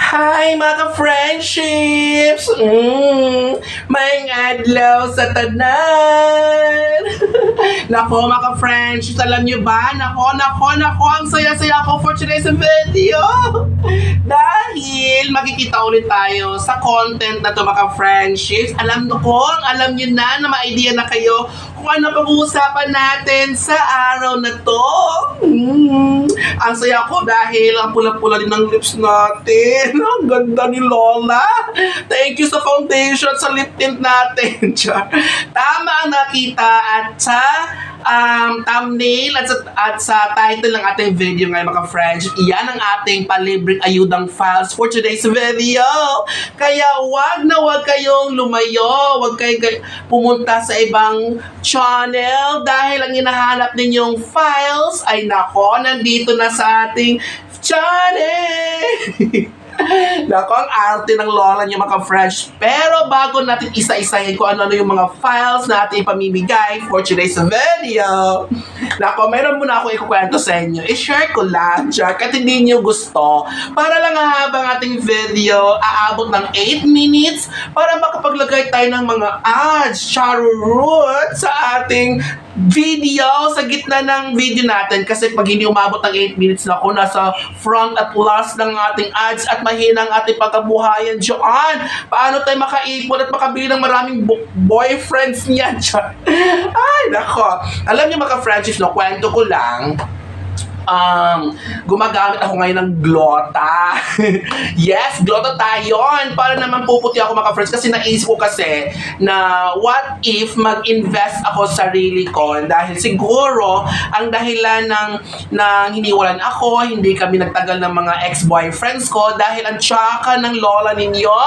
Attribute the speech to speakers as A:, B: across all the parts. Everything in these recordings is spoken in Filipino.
A: Hi mga friendships! May adlaw sa tanan! Nako mga friendships, alam nyo ba? Nako, ang saya-saya ko for today's video! Dahil makikita ulit tayo sa content na to mga friendships. Alam nyo na may idea na kayo kung ano pag-uusapan natin sa araw na to. Ang saya ko dahil ang pula-pula din ng lips natin. Ang ganda ni Lola. Thank you sa foundation, sa lip tint natin. Tama ang nakita at sa thumbnail at sa title ng ating video ngayon mga friends. Iyan ang ating palibreng ayudang files for today's video. Kaya wag kayong lumayo, wag kayong pumunta sa ibang channel dahil ang hinahanap ninyong files ay nako, nandito na sa ating channel. Nako, ang arte ng Lola niyo mga friends. Pero bago natin isa-isahin kung ano yung mga files na ating ipamimigay for today's video, nako, meron muna ako ikukwento sa inyo. I-share ko lang, kahit hindi niyo gusto. Para lang habang ating video aabot ng 8 minutes para makapaglagay tayo ng mga ads, charurut sa ating video sa gitna ng video natin kasi pag hindi umabot ng 8 minutes na ako nasa front at last ng ating ads at mahina ang ating pagkabuhayan dyan. Paano tayo makaipon at makabili ng maraming boyfriends niya dyan? Ay, nako. Alam niyo mga friendships, no, kwento ko lang. Gumagamit ako ngayon ng Glota. Yes, Glota tayo. Para naman puputi ako mga friends kasi naisip ko kasi na what if mag-invest ako sa sarili ko dahil siguro ang dahilan ng hiniwalan ako, hindi kami nagtagal ng mga ex-boyfriends ko dahil ang tsaka ng lola ninyo,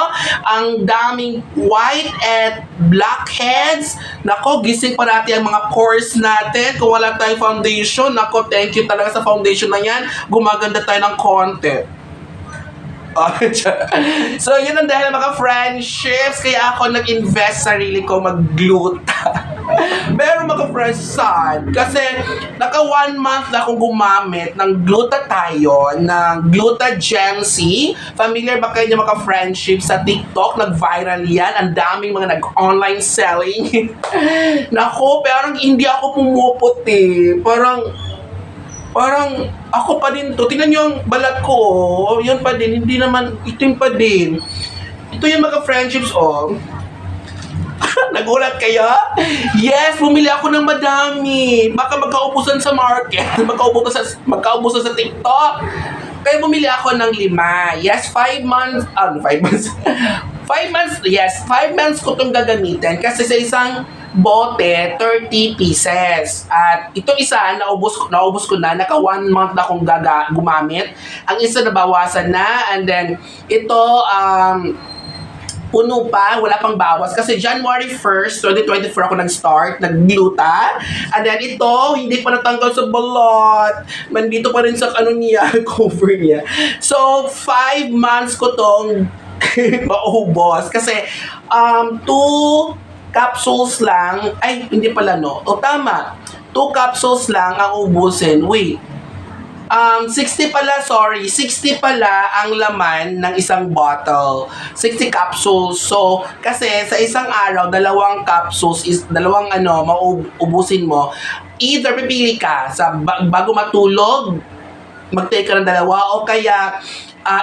A: ang daming white and blackheads. Nako, gising parati ang mga pores natin. Kung wala tayong foundation, nako, thank you talaga sa foundation na yan, gumaganda tayo ng content. So, yun ang dahil mga friendships, kaya ako nag-invest sarili ko mag-gluta. Pero mga friends, sad. Kasi, naka 1 month na akong gumamit ng gluta tayo, ng Gluta Gen Z. Familiar ba kayo mga friendships sa TikTok? Nag-viral yan. Ang daming mga nag-online selling. Nako, pero hindi ako pumuputi. Parang ako pa din to. Tingnan nyo ang balat ko, oh. Yun pa din. Hindi naman, itim pa din. Ito yung mga friendships, oh. Nagulat kayo? Yes, bumili ako ng madami. Baka magkaubusan sa market. magkaubusan sa TikTok. Kaya bumili ako ng 5. Yes, 5 months. 5 months. 5 months, yes. 5 months ko itong gagamitin. Kasi sa isang bote, 30 pieces. At itong isa, naubos ko na. Naka 1 month na akong gumamit. Ang isa nabawasan na. And then, ito, puno pa, wala pang bawas. Kasi January 1st, 2024 ako nag-start, nag-gluta. And then ito, hindi pa natanggal sa balot. Nandito pa rin sa cover niya. So, 5 months ko tong maubos. Kasi, 2 capsules lang, ay, hindi pala no. O tama, 2 capsules lang ang ubusin. Wait. 60 pala ang laman ng isang bottle. 60 capsules. So, kasi sa isang araw, 2 capsules is 2 mauubusin mo. Either pipili ka sa bago matulog, mag-take ka ng 2 o kaya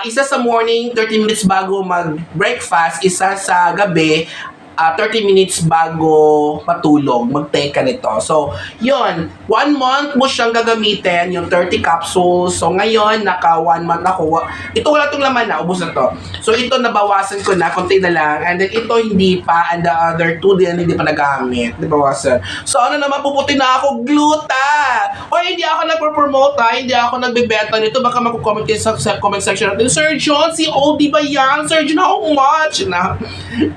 A: isa sa morning, 30 minutes bago mag-breakfast, isa sa gabi, 30 minutes bago matulog, mag-take ka nito. So, yun. 1 month mo siyang gagamitin, yung 30 capsules. So, ngayon, naka 1 month ako. Ito wala itong laman na, ubos na to. So, ito nabawasan ko na, konti na lang. And then, ito hindi pa. And the other 2 din, hindi pa nagamit. Nabawasan. So, ano naman, puputi na ako, gluta! O, hindi ako nagpo-promote hindi ako nagbebenta nito. Baka mag-comment kayo sa comment section natin. Sir John, si Oldie ba yan? Sir John, how much? Na,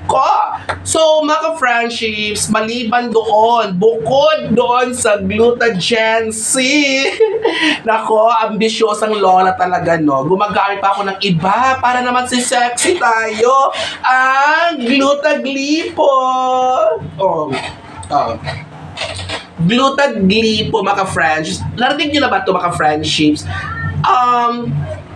A: ko! So, mga friendships, maliban doon, bukod doon sa Gluta Gen Z, nako, ambisyosang lola talaga, no? Gumagamit pa ako ng iba para naman si sexy tayo, ang Gluta Glipo. Gluta Glipo, mga friends. Narinig nyo na ba ito, mga friendships?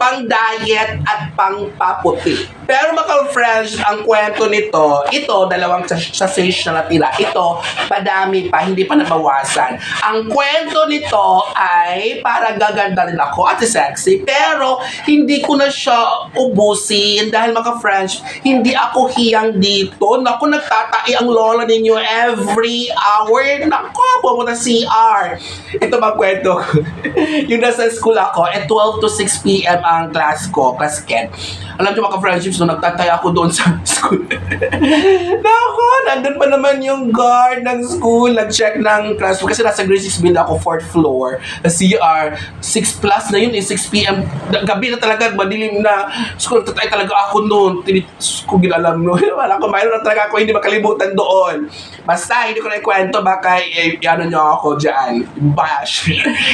A: pang diet at pang paputi. Pero mga friends, ang kwento nito, ito, dalawang sachet na natira. Ito, padami pa, hindi pa nabawasan. Ang kwento nito ay para gaganda rin ako at sexy, pero hindi ko na siya ubusin dahil mga friends, hindi ako hiyang dito. Naku, nagtatai ang lola ninyo every hour. Naku, pumunta CR. Ito magkwento ko. Yung nasa school ako, 12 to 6 p.m. ang class ko, class Ken. Alam niyo mga friendships, no, nagtataya ako doon sa school. Naku, nandun pa naman yung guard ng school, nag-check ng class ko. Kasi nasa grade 6 building ako, 4th floor. CR, 6 plus na yun, 6 p.m. Gabi na talaga, madilim na. School, tatay talaga ako noon. Ko ginalam no. Wala ko, mayroon na talaga ako, hindi makalimutan doon. Basta, hindi ko na ikwento, baka ano nyo ako dyan. Bash.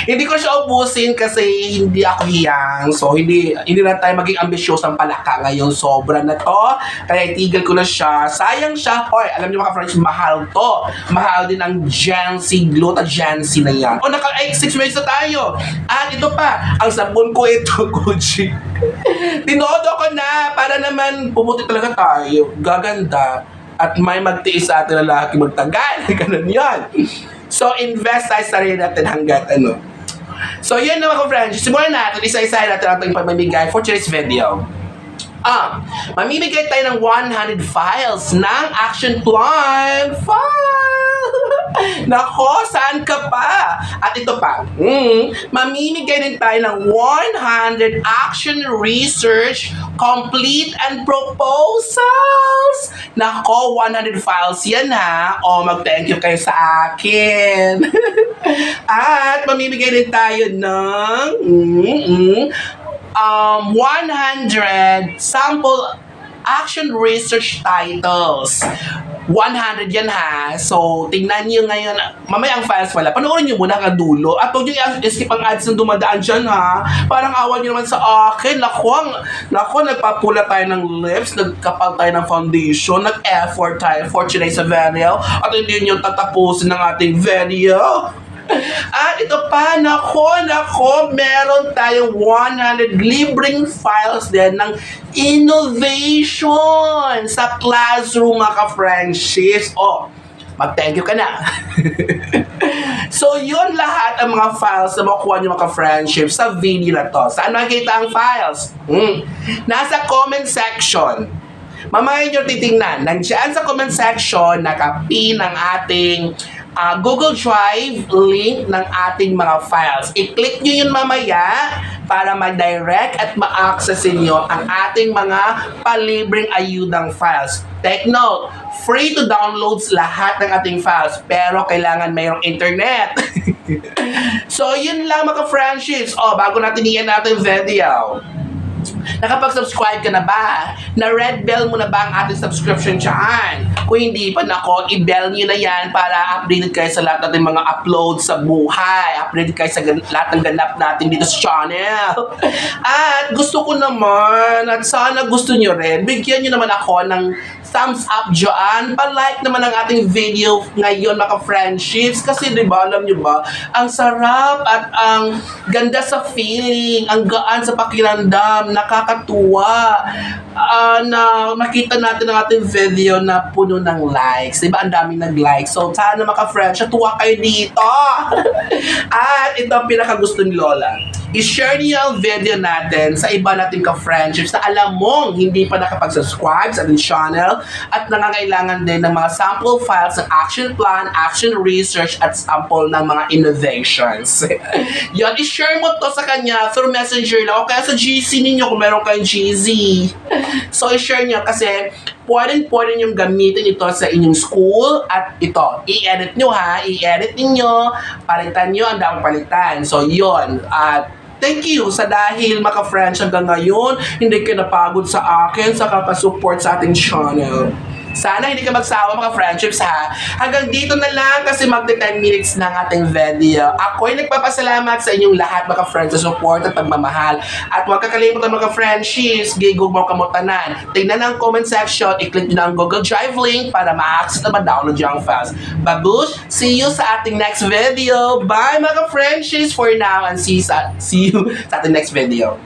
A: Hindi ko siya ubusin kasi hindi ako hiyang. So, hindi na tayo maging ambisyosang palaka ngayon. Sobra na to. Kaya itigil ko na siya. Sayang siya. Hoy, alam niyo mga friends, mahal to. Mahal din ang Jancy, Gluta Jancy na yan. O, naka-6 minutes na tayo. At ito pa, ang sabon ko ito, Gucci. Tinodo ko na para naman pumuti talaga tayo. Gaganda. At may magtiis sa atin na lalaki magtagal. Ganun yan. So, invest tayo sa sarili natin hanggat ano. So, yun na mga friends. Simulan natin. Isa-isa natin ang ating pamimigay for today's video. Mamimigay tayo ng 100 files ng action plan. Nako, saan ka pa? At ito pa, mamimigay din tayo ng 100 action research, complete and proposals. Nako, 100 files yan ha. O, mag-thank you kayo sa akin. At mamimigay din tayo ng 100 sample action research titles. 100 yan ha. So, tingnan nyo ngayon. Mamaya ang files pala. Panoorin nyo muna ka dulo. At huwag nyo i-skip ang ads na dumadaan dyan ha. Parang awan nyo naman sa akin. Nako, nagpapula tayo ng lips. Nagkapal tayo ng foundation. Nag-effort tayo for today's video. At hindi nyo tatapusin ng ating video. At ito pa, nako, meron tayong 100 libreng files din ng innovation sa classroom, mga friendships. O, mag-thank you ka na. So, yun lahat ang mga files na makuha nyo, mga friendships, sa video na to. Saan makikita ang files? Nasa comment section. Mamaya nyo titingnan. Nandiyan sa comment section, nakapin ang ating Google Drive link ng ating mga files. I-click nyo yun mamaya para mag-direct at ma-access nyo ang ating mga palibreng ayudang files. Take note, free to download lahat ng ating files, pero kailangan mayroong internet. So, yun lang mga friendships. Bago natin iyan natin video. Nakapag-subscribe ka na ba? Na-red bell mo na ba ang ating subscription dyan? Kung hindi pa, nako, i-bell nyo na yan para updated kayo sa lahat natin mga upload sa buhay. Updated kayo sa lahat ng ganap natin dito sa channel. At gusto ko naman, at sana gusto nyo rin, bigyan nyo naman ako ng thumbs up dyan. Pa-like naman ang ating video ngayon, mga friendships. Kasi diba, alam nyo ba, ang sarap at ang ganda sa feeling, ang gaan sa pakiramdam, nakakatuwa na makita natin ang ating video na puno ng likes. Diba, ang daming nag-like. So, sana mga friends, tuwa kayo dito. At ito ang pinakagusto ni Lola. I-share niyo ang video natin sa iba nating ka-friendships na alam mong hindi pa nakapag-subscribe sa ating channel at nangangailangan din ng mga sample files ng action plan, action research at sample ng mga innovations. Yan, i-share mo to sa kanya through messenger lang o kaya sa GC ninyo kung meron kayong GZ. So, i-share niyo kasi pwede yung gamitin ito sa inyong school at ito, i-edit nyo ha, i-edit niyo, palitan nyo, ang daming palitan. So, yun. At thank you sa dahil maka-friends hanggang ngayon, hindi ka napagod sa akin sa kakasupport sa ating channel. Sana hindi ka magsawa mga friendships ha. Hanggang dito na lang kasi magte-10 minutes ng ating video. Ako'y nagpapasalamat sa inyong lahat mga friends sa support at pagmamahal. At huwag kakalimutan mga friendships, gigog mo kamutanan. Tingnan ang comment section, i-click nyo na ang Google Drive link para ma-access na ma-download yung files. Babush, see you sa ating next video. Bye mga friendships for now and see you sa ating next video.